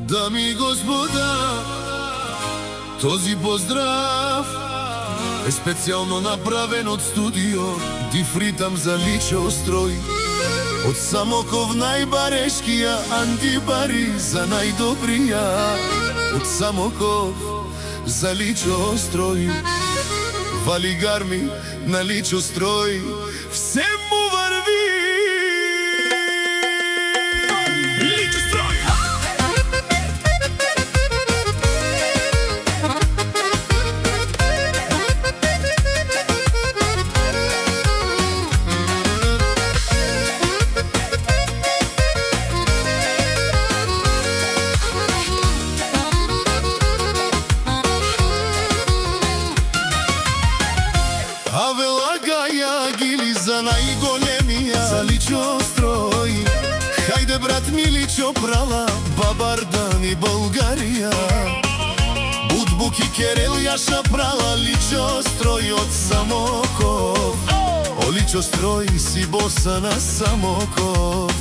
Дами и господа, този поздрав е специјално направен од студио Дифритам за Личо Строј. Од Самоков најбарешкија Анди Бари за најдобрија. Од Самоков за Личо Строј. Вали гарми на Личо Строј, все му върви. Личо Строј! Аве лагаја гили за најголемија, за Личо Строј. Хајде брат ми Личо прала, Бабардан и Българија. Будбук и Керел јаша прала, Личо Строј од Самоков. О Личо Строј си боса на Самоков.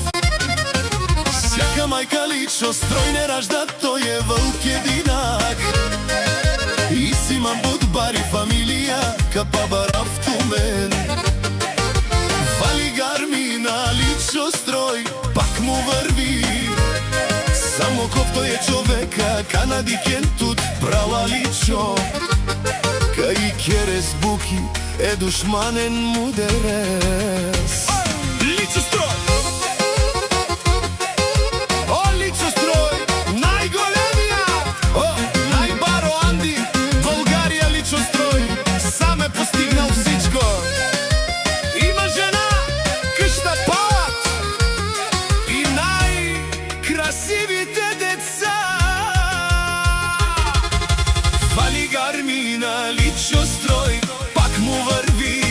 Сјака мајка Личо Строј не ражда, тој е вълк единак. И си мам Будбари фамилија, Бабар автомен. Вали гарми на Личо Строј, пак му върви. Самоков тој е човека, канадикен тут права Личо. Кај Керес Буки е душманен мудерес. Личо Строј! О, Личо Строј, најголемија! О, најбаро Анди, Българија Личо Строј. Сам е постигнал всичко. Има жена, къща, палат и най-красивите деца. Вали гарми на Личо Строј, пак му върви.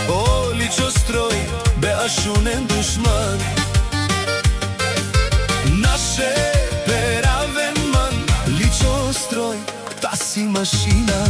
О, Личо Строј, беа шунен душман. Наше перавен ман, Личо Строј, та си машина.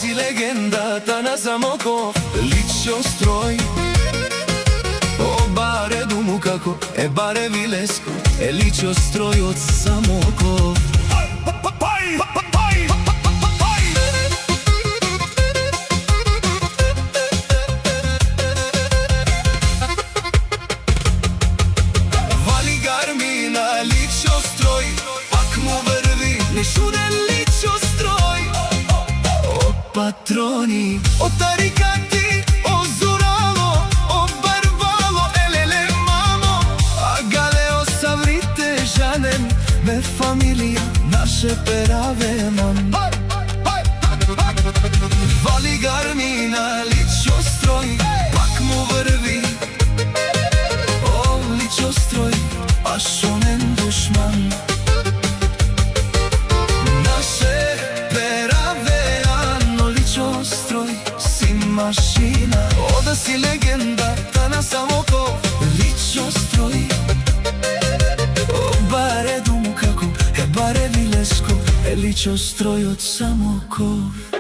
Си легендата на Самоков, Личо Строј. О, баре думу како е баре Вилеско, е Личо Строј од Самоков. Вали гарми на Личо Строј, пак му върви. Нешуден Личо Строј. Патрони, о тарикати, о Зорало, о Барбало, елеле мамо, а Галео Саврите жанен, бе фамилија, наше пераве мам. Вали гарми на Личо Строј, пак му върви. О, Личо Строј, пашонен душман. Машина, о да си легендата на Самоков, Личо Строј. О, баре думу како е баре Вилеско, е Личо Строј од Самоков.